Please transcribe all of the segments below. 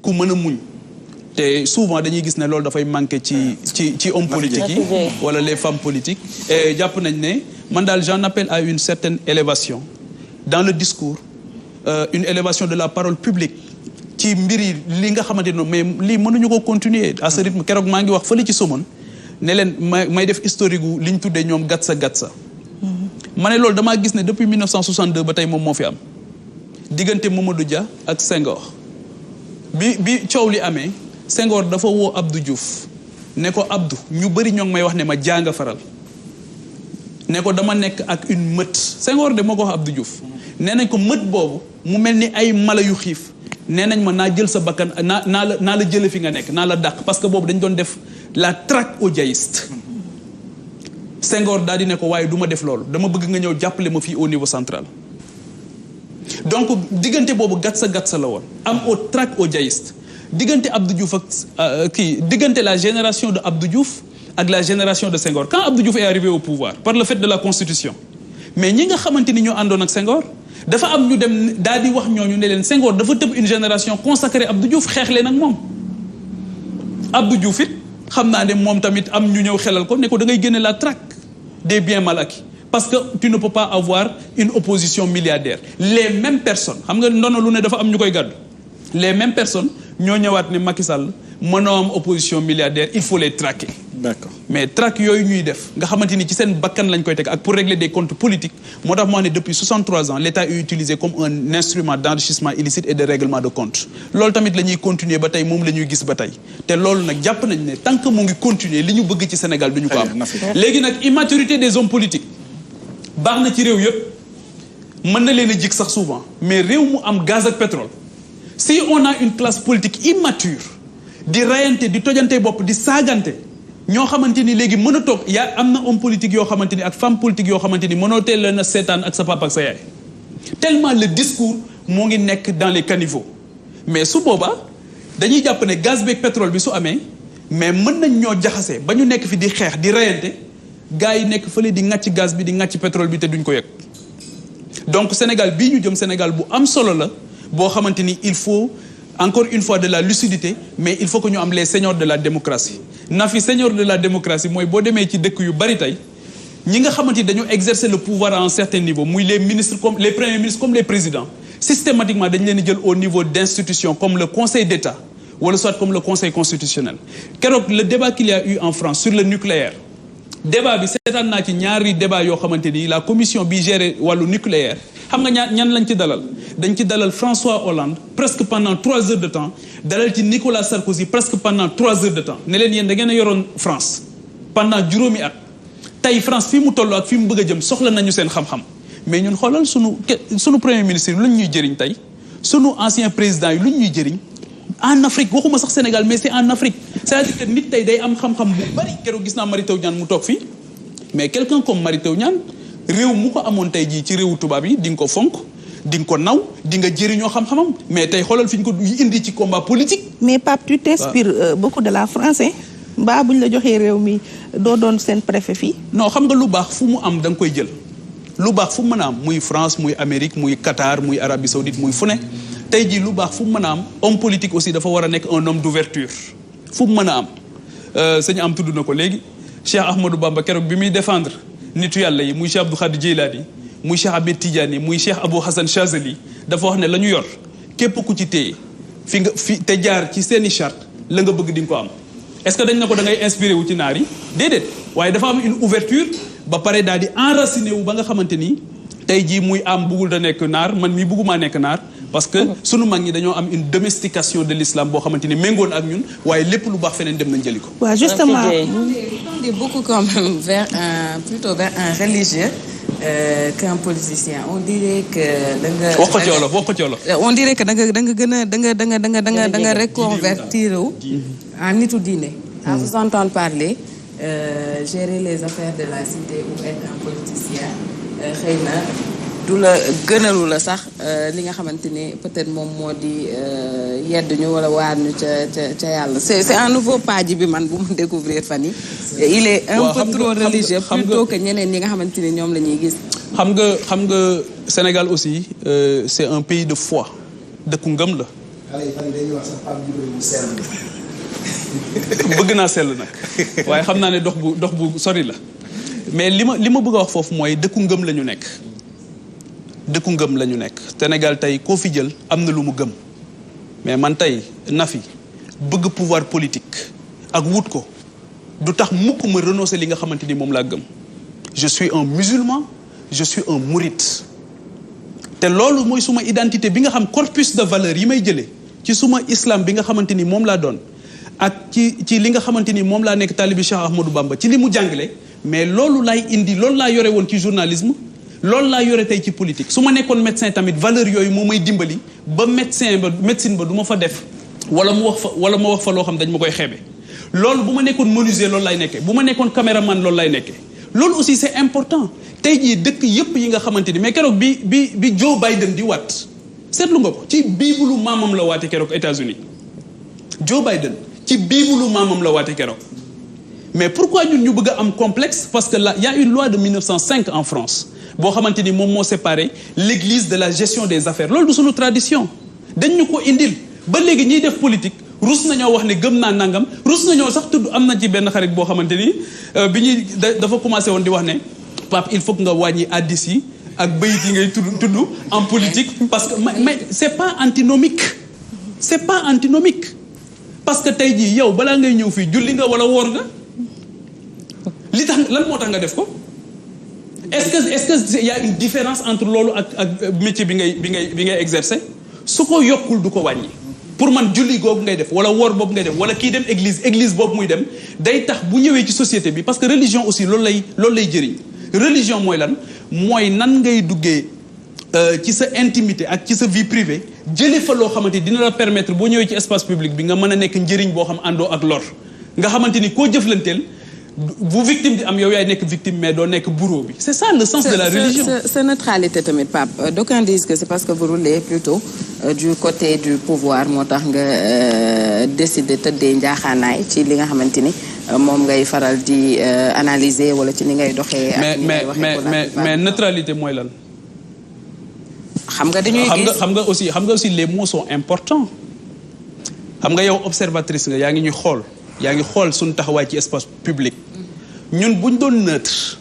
ku mën a muñ te souvent dañuy gis ne loolu dafay manqué ci homme politique yi wala les femmes politiques et jàpp nañ ne man daal j'en appelle à une certaine élévation dans le discours une élévation de la parole publique ci mbir yi li nga xamante ne mais lii mënuñu ko continuer à ce rythme keroog maa ngi wax fële ci Somone ne leen may def historique gu li ñu tuddee ñoom gatsa ma ne loolu damaa gis ne depuis 1962 ba tey moom moo fi am diggante Mamadou Dia ak Senghor bi coow li amee Senghor dafa woo Abdou Diouf ne ko Abdou ñu bëri ñoo ngi may wax ne ma jàng faral ne ko dama nekk ak une meute Senghor de moo ko wax Abdou Diouf nee nañ ko meute boobu mu mel ni ay mala yu xiif nee nañ ma naa jël sa bakkan naa la jële fi nga nekk naa la dàq parce que boobu dañ doon def la traque au diaïste Senghor daal di ne ko waaye du ma def loolu dama bëgg nga ñëw jàppale ma fii au niveau central donc diggante boobu gatsa la woon am au traque au diaïste diggante Abdou Diouf ak diggante la génération de Abdou Diouf ak la génération de Senghor quand Abdou Diouf est arrivé au pouvoir par le fait de la constitution mais ñi nga xamante ni ñoo àndoon ak Senghor dafa am ñu dem daal di wax ñooñu ne leen Senghor dafa tëb une génération consacrée Abdou Diouf xeex leen ak moom Abdou Diouf it xam naa ne moom tamit am ñu ñëw xelal ko ne ko da ngay génne la traque des biens mal acquis parce que tu ne peux pas avoir une opposition milliardaire les mêmes personnes xam nga ndono lu ne dafa am ñu koy gàddu les mêmes personnes ñoo ñëwaat ne Macky Sall mënoo am opposition milliardaire il faut les traquer. D'accord. Mais traque yooyu ñuy def nga xamante ni ci seen bakkan lañ koy teg ak pour régler des comptes politiques moo tax moo ne depuis 63 ans l'État est utilisé comme un instrument d'enrichissement illicite et de règlement de comptes loolu tamit la ñuy continuer ba tey moom la ñuy gis ba tey te loolu nag jàpp nañ ne tant que mu ngi continuer li ñu bëgg ci Sénégal duñu ko am. léegi nag immaturité des hommes politiques baax na ci réew yëpp mën na leen a jig sax souvent mais réew mu am gaz ak pétrole si on a une classe politique immature di rayante di tojante bopp di saagante ñoo xamante ni léegi mën a toog yaa am na homme politique yoo xamante ni ak femme politique yoo xamante ni mënoo teel leen a seetaan ak sa papa ak sa yaay tellement le discours moo ngi nekk dans les caniveaux mais su boobaa dañuy jàpp ne gaz beeg pétrole bi su amee mais mën nañ ñoo jaxase ba ñu nekk fi di xeex di rayante gars yi nekk fële di ŋàcc gaz bi di ŋàcc pétrole bi te duñ ko yëg donc Sénégal bii ñu jëm Sénégal bu am solo la boo xamante ni il faut encore une fois de la lucidité mais il faut que ñu am les seigneurs de la démocratie na fi seigneur de la démocratie mooy boo demee ci dëkk yu bari tey ñi nga xamante ni dañoo exercer le pouvoir à un certain niveau muy les ministres comme les premiers ministres comme les présidents systématiquement dañ leen di jël au niveau d'institutions comme le Conseil d'État wala soit comme le Conseil constitutionnel keroog le débat qu'il y a eu en France sur le nucléaire débat bi seetaan naa ci ñaari débat yoo xamante ni la commission bi gère wàllu nucléaire xam nga ñan lañ ci dalal dañ ci dalal François Hollande presque pendant 3 heures de temps dalal ci Nicolas Sarkozy presque pendant 3 heures de temps ne leen yéen da ngeen a yoroon France pendant juróomi at tey France fii mu toll ak fii mu bëgg a jëm soxla nañu seen xam-xam mais ñun xoolal sunu premier ministre yi lu ñuy jëriñ tey sunu ancien président yi lu ñuy jëriñ en Afrique waxuma sax Sénégal mais c'est en Afrique c'est-à-dire que nit tey day am xam-xam bu bari keroog gis naa Mary Teuw Niane mu toog fii mais quelqu'un comme Mary Teuw Niane réew mu ko amoon tey jii ci réewu tubaab yi di nga ko fonk di nga ko naw di nga jëriñoo xam-xamam mais tey xoolal fi ñu ko indi ci combat politique. mais Pape tu t'inspires beaucoup de la France mbaa bu ñu la joxee réew mi doo doon seen préfet fii. non xam nga lu baax fu mu am da nga koy jël lu baax fu mu mën a am muy France muy Amérique muy Qatar muy Arabie Saoudite muy fu ne tey jii lu baax fu mu mën a am homme politique aussi dafa war a nekk un homme d'ouverture fu mu mën a am sëñ am tudd na ko léegi Cheikh Ahmadou Bamba keroog bi muy défendre nitu yàlla yi muy Cheikh Abdou Khadir Jeylaani muy Cheikh Ahmed Tidiane muy Cheikh Abou Hassan Chazali dafa wax ne la ñu yor képp ku ci téye fi te jaar ci seeni charte la nga bëgg di nga ko am est-ce que dañ na ko da ngay inspiré wu ci naar yi déedéet waaye dafa am une ouverture ba pare daal di enraciné wu ba nga xamante ni tey jii muy am bëggul da nekk naar man mii bëggumaa nekk naar parce que sunu mag ñi dañoo am une domestication de l'islam boo xamante ni méngoon ak ñun waaye lépp lu baax feneen dem nañ jëli ko. waaw justement on est beaucoup quand même vers un religieux qu'un politicien on dirait que da nga. wax ko ci wolof wax ko ci wolof. on dirait que da nga gën a da nga reconvertir wu en nitu diine. à vous entendre parler gérer les affaires de la cité ou être un politicien xëy na. du la gënalu la sax li nga xamante ni peut-être moom moo di yedd ñu wala waar ñu ca yàlla c'est un nouveau page bi man bu mu découvrir fan yi il est un peu trop religieux plutôt que ñeneen ñi nga xamante ni ñoom la ñuy gis xam nga Sénégal aussi c'est un pays de foi dëkku ngëm la bëgg naa sell nag waaye xam naa ne dox bu sori la mais li ma bëgg a wax foofu mooy dëkku ngëm la ñu nekk. dëkku ngëm la ñu nekk Sénégal tey koo fi jël am na lu mu gëm mais man tey Nafi bëgg pouvoir politique ak wut ko du tax mukk ma renoncer li nga xamante ni moom laa gëm. je suis un musulman je suis un mouride te loolu mooy suma identité bi nga xam corpus de valeurs yi may jëlee ci suma islam bi nga xamante ni moom laa doon ak ci li nga xamante ni moom laa nekk taalibi Cheikh Ahmadou Bamba ci li mu jàngale mais loolu laay indi loolu laa yore woon ci journalisme loolu laa yore tey ci politique su ma nekkoon médecin tamit valeur yooyu moo may dimbali ba médecine ba du ma fa def wala ma wax fa loo xam dañ ma koy xeebe loolu bu ma nekkoon menuisier loolu lay nekkee bu ma nekkoon caméraman loolu lay nekkee loolu aussi c'est important tey jii dëkk yépp yi nga xamante ni mais keroog bi Joe Biden di waat seetlu nga ko ci biibulu maamam la waate keroog États-Unis Joe Biden ci biibulu maamam la waate keroog mais pourquoi ñun ñu bëgg a am complexe parce que là il y a une loi de 1905 en France boo xamante ni moom moo séparé l'église de la gestion des affaires loolu du suñu tradition dañ ñu ko indil ba léegi ñiy def politique rus nañoo wax ne gëm naa nangam rus nañoo sax tudd am na ci benn xarit boo xamante ni bi ñuy dafa commencé woon di wax ne Pape il faut que nga wàññi addis yi ak bayit yi ngay tudd en politique parce que mais c'est pas antinomique parce que tey jii yow balaa ngay ñëw fii julli nga wala woor nga li tax lan moo tax nga def ko est-ce que y a une différence entre loolu ak métier bi ngay exercer su ko yokkul du ko wàññi pour man julli googu ngay def wala woor boobu ngay def wala kii dem église boobu muy dem day tax bu ñëwee ci société bi parce que religion aussi loolu lay jëriñ religion mooy lan mooy nan ngay duggee ci sa intimité ak ci sa vie privée jëlee fa loo xamante dina la permettre boo ñëwee ci espace public bi nga mën a nekk njëriñ boo xam àndoo ak lor nga xamante ni koo jëflanteel bu victime di am yow yaay nekk victime mais doo nekk bourreau bi c'est ça le sens de la religion. sa neutralité tamit Pape d'aucuns disent que c'est parce que vous roulez plutôt du côté du pouvoir moo tax nga décider tëddee njaaxaanaay ci li nga xamante ni moom ngay faral di analyser wala ci ni ngay doxee. ak ni ngay waxee mais neutralité mooy lan. xam nga dañuy gis xam nga aussi les mots sont importants xam nga yow observatrice nga yaa ngi xool suñu taxawaay ci espace public ñun buñ doon neutre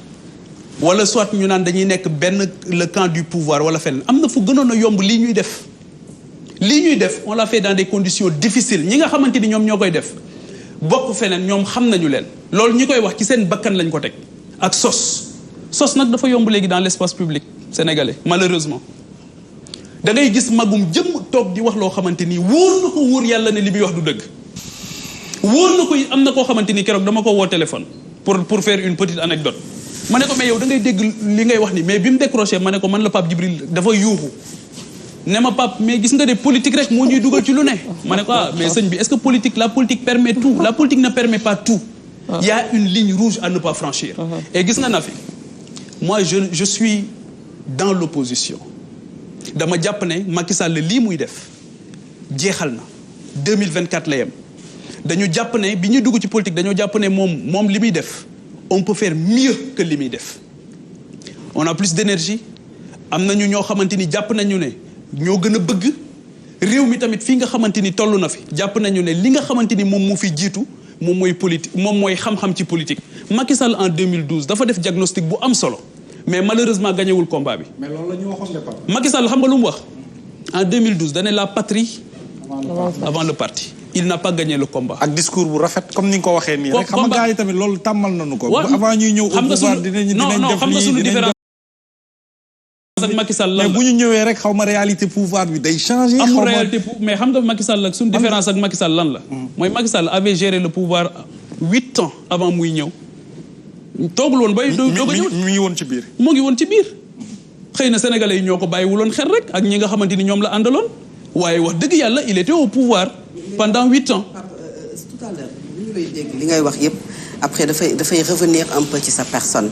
wala soit ñu naan dañuy nekk benn le camp du pouvoir wala fenn am na fu gënoon a yomb lii ñuy def on l'a fait dans des conditions difficiles ñi nga xamante ni ñoom ñoo koy def bokk feneen ñoom xam nañu leen loolu ñi koy wax ci seen bakkan lañ ko teg ak sos nag dafa yomb léegi dans l'espace public sénégalais malheureusement da ngay gis magum jëm toog di wax loo xamante ni wóor yàlla ne li muy wax du dëgg wóor na ko am na koo xamante ni keroog dama ko woo téléphone pour faire une petite anecdote ma ne ko mais yow da ngay dégg li ngay wax ni mais bi mu décroché ma ne ko man la Pape Djibril dafa yuuxu ne ma Pape mais gis nga de politique rek moo ñuy dugal ci lu ne ma ne ko mais sëñ bi est-ce que la politique permet tout la politique ne permet pas tout il y a une ligne rouge à ne pas franchir et gis nga na fi moi je suis dans l'opposition dama jàpp ne Macky Sall lii muy def jeexal na 2024 la yem dañu jàpp ne bi ñuy dugg ci politique dañoo jàpp ne moom li muy def on peut faire mieux que li muy def on a plus d'énergie am nañu ñoo xamante ni jàpp nañu ne ñoo gën a bëgg réew mi tamit fii nga xamante ni toll na fi jàpp nañu ne li nga xamante ni moom moo fi jiitu moom mooy politique moom mooy xam-xam ci politique Macky Sall en 2012 dafa def diagnostic bu am solo mais malheureusement gañewul combat bi. mais loolu la ñu waxoon départ. Macky Sall xam nga lu mu wax en 2012 dane la patrie avant le parti. il n'a pas gagné le combat. ak discours bu rafet comme ni nga ko waxee nii rek. xam nga gars yi tamit loolu tàmmal nañu ko. avant ñuy ñëw au pouvoir dinañ def xam nga suñu différence ak Macky Sall lan la mais bu ñu ñëwee rek xaw ma réalité pouvoir bi day changer. amul réalité mais xam nga Macky Sall ak suñu différence ak Macky Sall lan la. mooy Macky Sall avait géré le pouvoir 8 ans avant muy ñëw. toogul woon bay doog a ñëw mi ngi woon ci biir. moo ngi woon ci biir xëy na sénégalais yi ñoo ko bàyyiwuloon xel rek ak ñi nga xamante ni ñoom la àndaloon waaye wax dëgg yàlla il était au pouvoir pendant 8 ans. tout à l'heure li ñu lay dégg li ngay wax yëpp après dafay revenir un peu ci sa personne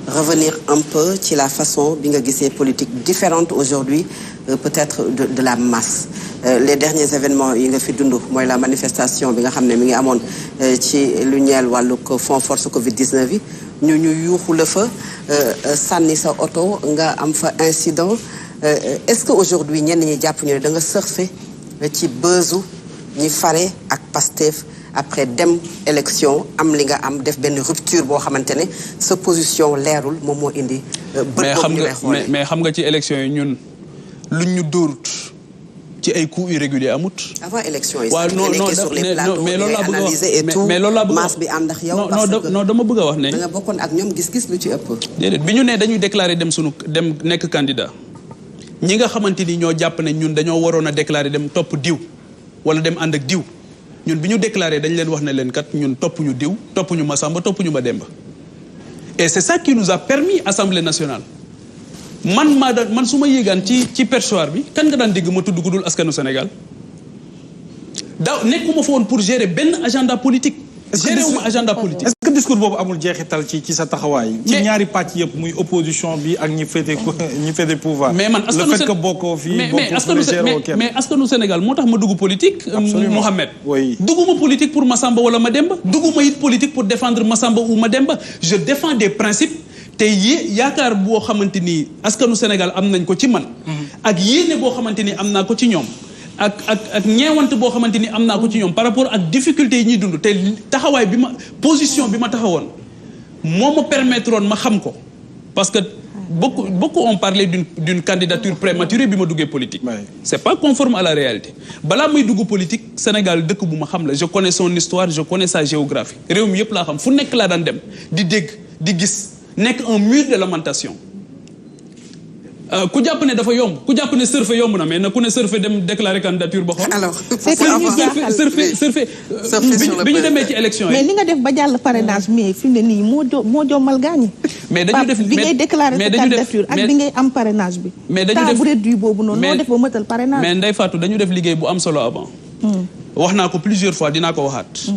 revenir un peu ci la façon bi nga gisee politique différente aujourd'hui peut-être de la masse les derniers événements yi nga fi dund mooy la manifestation bi nga xam ne mi ngi amoon ci lu ñeel wàllu fonds force Covid-19 yi ñu yuuxu la fa sànni sa oto nga am fa incident est-ce que aujourd'hui ñenn ñi jàpp ñu ne da nga surfer ci besu ñi fare ak Pastef après dem élection am li nga am def benn rupture boo xamante ne sa position leerul moom moo indi. mais xam nga ci élection yi ñun luñ ñu dóorut ci ay coups irréguliers amut. avant élection yi. waaw non mais loolu laa bëgg a wax mais loolu laa bëgg a wax masse bi ànd ak yow. parce que non dama bëgg a wax ne. da nga bokkoon ak ñoom gis-gis lu ci ëpp. déedéet bi ñu ne dañuy déclarer dem nekk candidat ñi nga xamante ni ñoo jàpp ne ñun dañoo waroon a déclarer dem topp diw wala dem ànd ak diw ñun bi ñu déclarer dañ leen wax ne leen kat ñun topp ñu diw topp ñu Massamba topp ñu Mademba. et c'est ça qui nous a permis Assemblée nationale. man su ma yéegaan ci perchoir bi kan nga daan dégg ma tudd ku dul askanu Sénégal daaw nekkuma fa woon pour gérer benn agenda politique. gérer wu ma agenda politique. est-ce que discours boobu amul jeexital ci sa taxawaay. ci ñaari pàcc yëpp muy opposition bi ak ñi féete pouvoir. mais man le fait que bokkoo fii mais askanu Sénégal moo tax ma dugg politique. Mohamed. oui dugguma politique pour Massamba wala Mademba. dugguma it politique pour défendre Massamba ou Mademba je défends des principes. te yaakaar boo xamante ni askanu Sénégal am nañ ko ci man. ak yéene boo xamante ni am naa ko ci ñoom. ak ñeewante boo xamante ni am naa ko ci ñoom par rapport ak difficultés yi ñuy dund te taxawaay bi ma position bi ma taxawoon moo ma permettre woon ma xam ko parce que beaucoup ont parlé d'une candidature prématurée bi ma duggee politique. C'est pas conforme à la réalité. balaa may dugg politique Sénégal dëkk bu ma xam la je connais son histoire je connais sa géographie réew mi yëpp laa xam fu nekk laa daan dem di dégg di gis. nekk un mur de lamentation ku jàpp ne dafa yomb ku jàpp ne surfer yomb na mais na ku ne surfer dem déclarer candidature ba xool. alors surfer bi ñu demee ci élection yi. mais li nga def ba jàll parrainage mais fi mu ne nii moo jommal gaañi. mais dañu def bi ngay déclarer sa candidature ak bi ngay am parrainage bi. mais dañu def temps bu réduit boobu noonu. noo def ba mëtal parrainage. mais Ndeye Fatou dañu def liggéey bu am solo avant. wax naa ko plusieurs fois dinaa ko waxaat.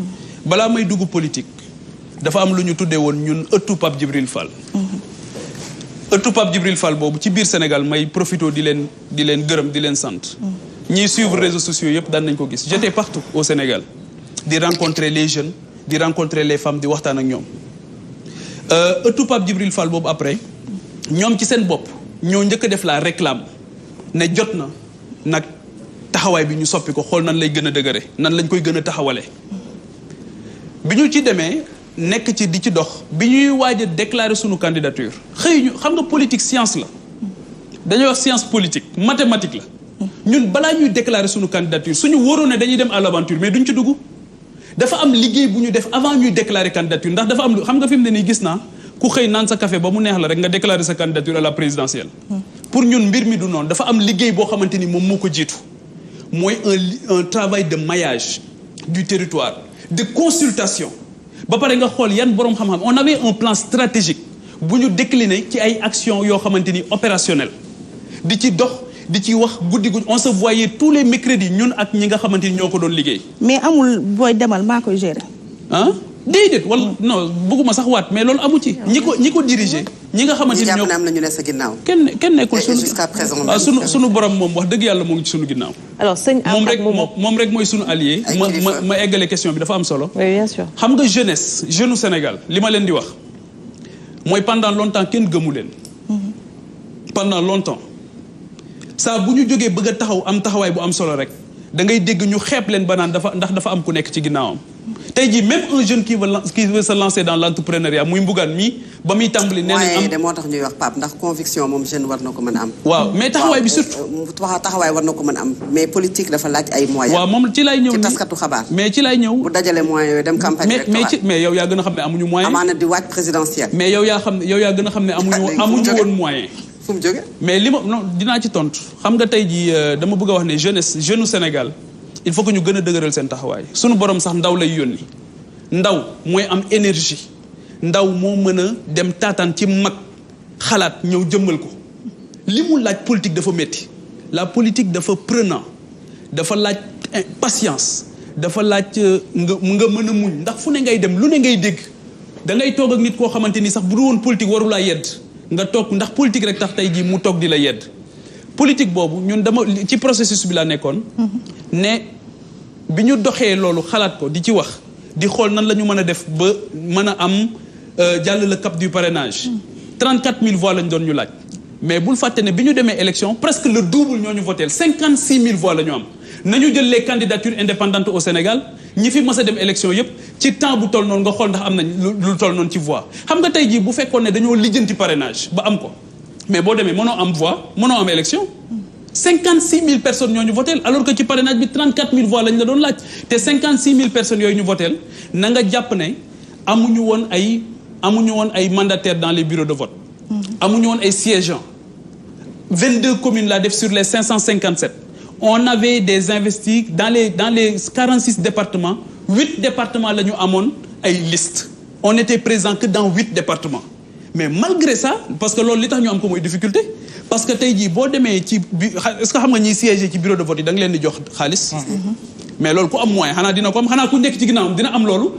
balaa may dugg politique. dafa am lu ñu tuddee woon ñun ëttu Pape Djibril Fall. ëttu Pape Djibril Fall boobu ci biir Sénégal may profito di leen gërëm di leen sant. ñiy suivre réseaux sociaux yëpp daan nañ ko gis j'étais partout au Sénégal di rencontrer les jeunes di rencontrer les femmes di waxtaan ak ñoom. ëttu Pape Djibril Fall boobu après ñoom ci seen bopp ñoo njëkk a def la réclame ne jot na nag taxawaay bi ñu soppi ko xool nan lay gën a dëgëre nan lañ koy gën a taxawalee. bi ñu ci demee. nekk ci di ci dox bi ñuy waaj a déclarer sunu candidature xëy ñu xam nga politique science la dañuy wax science politique mathématique la ñun balaa ñuy déclarer sunu candidature suñu wóoroon ne dañuy dem à l'aventure mais duñ ci dugg dafa am liggéey bu ñu def avant ñuy déclarer candidature ndax dafa am lu xam nga fi mu ne nii gis naa ku xëy naan sa café ba mu neex la rek nga déclarer sa candidature à la présidentielle. pour ñun mbir mi du noonu dafa am liggéey boo xamante ni moom moo ko jiitu mooy un travail de maillage du territoire de consultation. ba pare nga xool yan boroom xam-xam on avait un plan stratégique bu ñu décliné ci ay actions yoo xamante ni opérationnel di ci dox di ci wax guddi on se voyait tous les mercredis ñun ak ñi nga xamante ni ñoo ko doon liggéey. mais amul booy demal maa koy gérer. ah déedéet wala non bëgguma sax waat mais loolu amu ci. ñi ko diriger. ñi nga xamante ni ñoo am na ñu ne sa ginnaaw. kenn nekkul jusqu'à présent sunu borom moom wax dëgg yàlla moo ngi ci sunu ginnaaw. alors sëñ moom rek mooy sunu allié. ma eggale question bi dafa am solo. oui bien sûr. xam nga jeune Sénégal li ma leen di wax mooy pendant longtemps kenn gëmu leen. pendant longtemps saa bu ñu jógee bëgg a taxaw am taxawaay bu am solo rek da ngay dégg ñu xeeb leen ba naan dafa am ku nekk ci ginnaawam. tey jii même un jeune qui veut se lancer dans l'entrepreneuriat muy mbugaan mi ba muy tàmbali. nee nañ am moo tax ñuy wax Pape ndax conviction moom jeune war na ko mën a am. waaw mais taxawaay bi surtout. taxawaay war na ko mën a am mais politique dafa laaj ay moyens. waaw moom ci lay ñëw ci taskatu xabaar. mais ci lay ñëw. bu dajale moyens yooyu dem campagne électorale. mais yow yaa gën a xam ne amuñu moyen. amaana di waaj présidentielle. mais yow yaa gën a xam ne amuñu woon moyen. fu mu jóge mais li ma non dinaa ci tontu xam nga tey jii dama bëgg a wax ne jeune Sénégal il faut que ñu gën a dëgëral seen taxawaay sunu borom sax ndaw lay yónni ndaw mooy am énergie ndaw moo mën a dem taataan ci mag xalaat ñëw jëmmal ko li mu laaj politique dafa métti la politique dafa prenant dafa laaj patience dafa laaj nga mën a muñ ndax fu ne ngay dem lu ne ngay dégg da ngay toog ak nit koo xamante ni sax bu du woon politique warulaa yedd nga toog ndax politique rek tax tey jii mu toog di la yedd politique boobu ñun dama ci processus bi laa nekkoon ne bi ñu doxee loolu xalaat ko di ci wax di xool nan la ñu mën a def ba mën a am jàll le cap du parrainage 34 000 voix lañ doon ñu laaj mais bul fàtte ne bi ñu demee élection presque le double ñoo ñu voté 56 000 voix la ñu am nañu jël les candidatures indépendantes au Sénégal ñi fi mës a dem élection yépp ci temps bu toll noonu nga xool ndax am nañ lu toll noonu ci voix xam nga tey jii bu fekkoon ne dañoo lijjanti parrainage ba am ko mais boo demee mënoo am voix mënoo am élection 56 000 personnes ñoo ñu voteel alors que ci parrainage bi 34 000 voix lañ la doon laaj te 56 000 personnes yooyu ñu voteel na nga jàpp ne amuñu woon ay mandataires dans les bureaux de vote. amuñu woon ay siégeants. 22 communes laa def sur les 557. on avait des investis dans les 46 départements 8 départements la ñu amoon ay listes. on était présent que dans 8 départements. mais malgré ça parce que loolu li tax ñu am ko mooy difficulté parce que tey jii boo demee ci est-ce que xam nga ñiy siéger ci bureau de vote yi da nga leen di jox xaalis. mais loolu ku am moyen xanaa dina ko am xanaa ku nekk ci ginnaawam dina am loolu.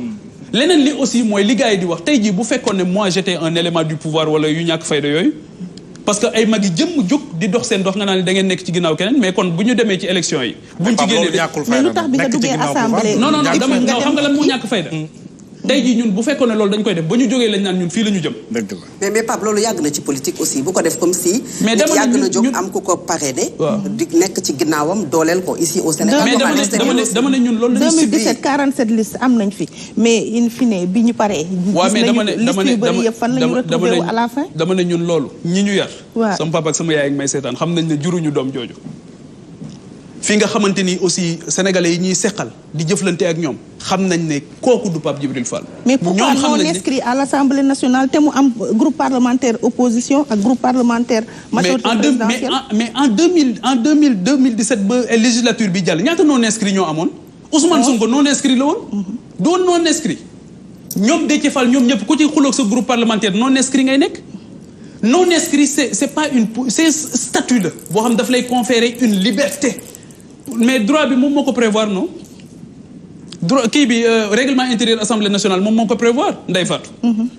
leneen li aussi mooy li gars yi di wax tey jii bu fekkoon ne moi j'étais un élément du pouvoir wala yu ñàkk fayda yooyu. parce que ay mag yi jëmm jóg di dox seen dox nga naan da ngeen nekk ci ginnaaw keneen mais kon bu ñu demee ci élection yi. buñ ci génnee mais lu tax bi nga duggee assemblée. non xam nga lan moo ñàkk fayda. tey jii ñun bu fekkoon ne loolu dañ koy def ba ñu jógee lañ naan ñun fii la ñu jëm. dëgg la mais Pape loolu yàgg na ci politique aussi bu ko def comme si. mais nit yàgg na jóg am ku ko parrainé. di nekk ci ginnaawam dooleel ko ici au Sénégal. mais dama ne ñun loolu la ñu 2017 47 listes am nañ fi mais in fine bi ñu paree. waaw mais dama ne liste yu bëri yëpp fan la ñu retrouvé à la fin. dama ne ñun loolu ñi ñu yar. waaw sama papa ak sama yaay ak may seetaan xam nañ ne juruñu doom jooju. fi nga xamante ni aussi sénégalais yi ñuy seqal di jëflante ak ñoom xam nañ ne kooku du Pape Djibril Fall. mais pourquoi non inscrit à l'Assemblée nationale te mu am groupe parlementaire opposition ak groupe parlementaire majorité présidentielle. mais en 2017 ba législature bi jàll ñaata non inscrit ñoo amoon. Ousmane Sonko non inscrit la woon. doon non inscrit ñoom Déthié Fall ñoom ñëpp ku ci xuloog sa groupe parlementaire non inscrit ngay nekk. non inscrit c'est pas c'est statut la boo xam daf lay conférer une liberté. mais droit bi moom moo ko prévoir non droit kii bi règlement intérieur assemblée nationale moom moo ko prévoir Ndeye Fatou.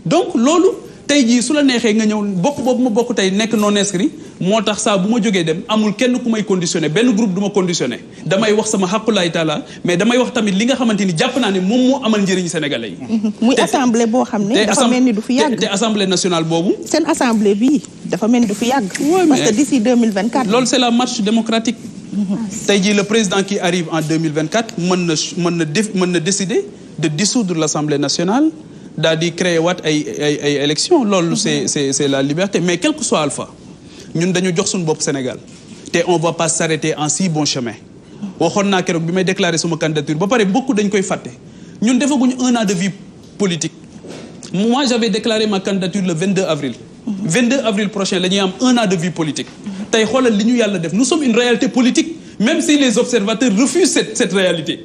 donc loolu tey jii su la neexee nga ñëw bokk boobu ma bokk tey nekk non inscrit moo tax saa bu ma jógee dem amul kenn ku may conditionné benn groupe du ma conditionné damay wax sama xaqulaay taala mais damay wax tamit li nga xamante ni jàpp naa ne moom moo amal njëriñ sénégalais yi. muy assemblée boo xam ne dafa mel ni du fi yàgg. te assemblée nationale boobu. seen assemblée bii dafa mel ni du fi yàgg. parce que d'ici 2024. loolu c'est la marche démocratique. tey jii le président qui arrive en 2024 mën na décider de dissoudre l'Assemblée nationale daal di créer waat ay élections loolu c'est la liberté mais quel que soit Alpha ñun dañu jox suñu bopp Sénégal te on va pas s'arrêter en si bon chemin waxoon naa keroog bi may déclarer suma candidature ba pare beaucoup dañ koy fàtte ñun defaguñu 1 an de vie politique moi j'avais déclaré ma candidature le 22 avril 22 avril prochain la ñuy am 1 an de vie politique tey xoolal li ñu yàlla def nous sommes une réalité politique même si les observateurs refusent cette réalité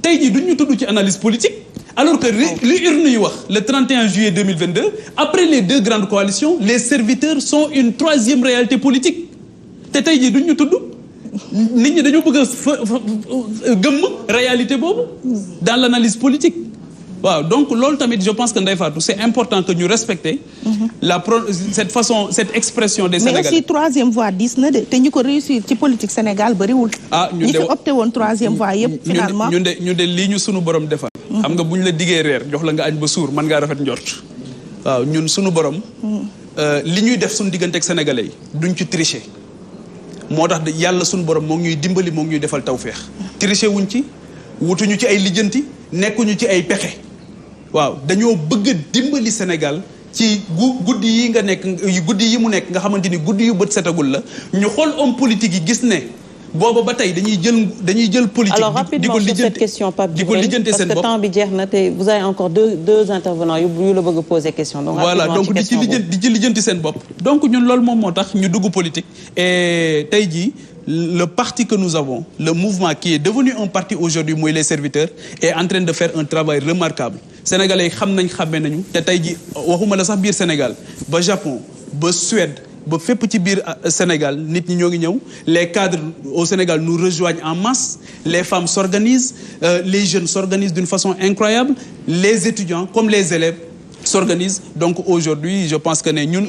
tey jii duñ ñu tudd ci analyse politique alors que li urne yi wax le 31 juillet 2022 après les 2 grandes coalitions les serviteurs sont une 3e réalité politique te tey jii duñ ñu tudd nit ñi dañoo bëgg a gëmm réalité boobu dans l'analyse politique waaw donc loolu tamit je pense que Ndeye Fatou c'est important que ñu respecter cette expression des Sénégalais. mais aussi 3e voie 10 na de te ñu ko réussir ci politique Sénégal bariwul. ñi fi opté woon 3e voie yëpp finalement. ñun de lii ñu sunu borom defal. xam nga bu ñu la diggee reer jox la nga añ ba suur mën ngaa rafet njort. waaw ñun sunu borom. li ñuy def suñu diggante ak sénégalais yi duñ ci tricher. moo tax yàlla sunu borom moo ngi ñuy dimbali moo ngi ñuy defal tawféex. tricher wuñ ci wutuñu ci ay lijjanti nekkuñu ci ay pexe. waaw dañoo bëgg a dimbali Sénégal ci guddi yi nga nekk guddi yi mu nekk nga xamante ni guddi yu bët setagul la ñu xool homme politique yi gis ne booba ba tey dañuy jël politique. alors rapidement sur cette question Pape Djibril parce que temps bi jeex na te vous avez encore deux intervenants yu la bëgg a poser question. donc voilà donc di ci lijjanti seen bopp. donc ñun loolu moom moo tax ñu dugg politique et tey jii. Le parti que nous avons, le mouvement qui est devenu un parti aujourd'hui mooy les serviteurs est en train de faire un travail remarquable sénégalais yi xàmmee nañu te tey ji waxuma la sax biir Sénégal ba Japon ba Suède ba fépp ci biir Sénégal nit ñi ñoo ngi ñëw les cadres au Sénégal nous rejoignent en masse les femmes s'organisent les jeunes s'organisent d'une façon incroyable les étudiants comme les élèves s'organisent donc aujourd'hui je pense que ne ñun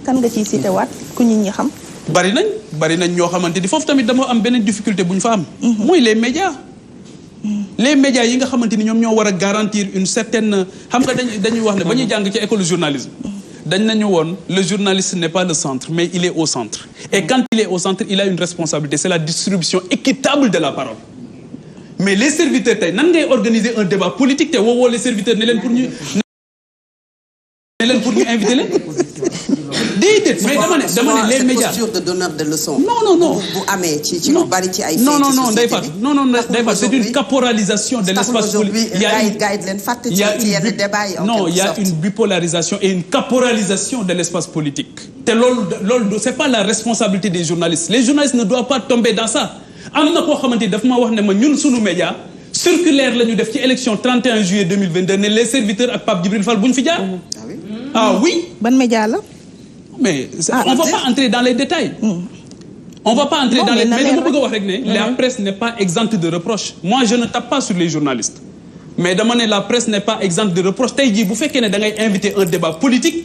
kan nga ciy cité waat ku nit ñi xam bari nañ ñoo xamante ni foofu tamit dama am beneen difficulté bu ñu fa am. mooy les médias. les médias yi nga xamante ni ñoom ñoo war a garantir une certaine xam nga dañuy wax ne ba ñuy jàng ci école journalisme. dañ nañu woon le journaliste n'est pas le centre mais il est au centre et quand il est au centre il a une responsabilité c'est la distribution équitable de la parole mais les serviteurs tey nan ngay organiser un débat politique te woowoo les serviteurs ne leen pour ñu inviter leen déedéet mais dama ne les médias posture de donneur de leçon. non bu amee ci lu bari ci ay. non Ndeye Fatou non Ndeye Fatou c'est une caporalisation de l'espace politique. il y a une bipolarisation et une caporalisation de l'espace politique. te loolu c'est pas la responsabilité des journalistes les journalistes ne doivent pas tomber dans ça am na koo xamante ni daf ma wax ne ma ñun sunu média circulaire la ñu def ci élection 31 juillet 2022 ne les serviteurs ak Pape Djibril Fall bu ñu fi jaar. Ah oui. ban média la. mais on va pas entrer dans les détails. On va pas entrer dans les mais dama bëgg a wax rek ne la presse n'est pas exempte de reproches. Moi je ne tape pas sur les journalistes. mais dama ne la presse n'est pas exempte de reproches tey jii bu fekkee ne da ngay inviter un débat politique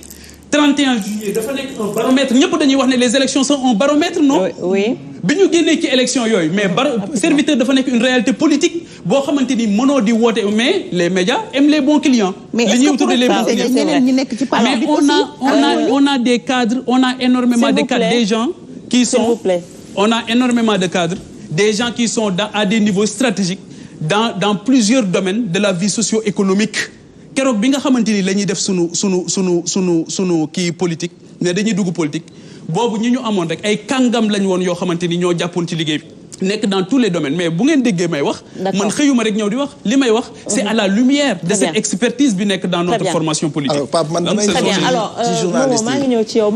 31 juillet dafa nekk un baromètre ñëpp dañuy wax ne les élections sont un baromètre non. oui. bi ñu génnee ci élection yooyu mais serviteur dafa nekk une réalité politique boo xamante ni mënoo di woote mais les médias aiment les bons clients. mais est-ce que pour ñeneen ñi nekk ci parlement bi aussi on a des cadres on a énormément de cadres des gens qui sont on a énormément de cadres des gens qui sont à des niveaux stratégiques dans plusieurs domaines de la vie socio-économique keroog bi nga xamante ni la ñuy def sunu kii politique ne dañuy dugg politique boobu ñi ñu amoon rek ay kàngam lañ woon yoo xamante ni ñoo jàppoon ci liggéey bi nekk dans tous les domaines mais bu ngeen déggee may wax man xëyuma rek ñëw di wax li may wax c'est à la lumière de cette expertise bi nekk dans notre formation politique. Alors Pape man damay très bien alors maa ngi ñëw ci yow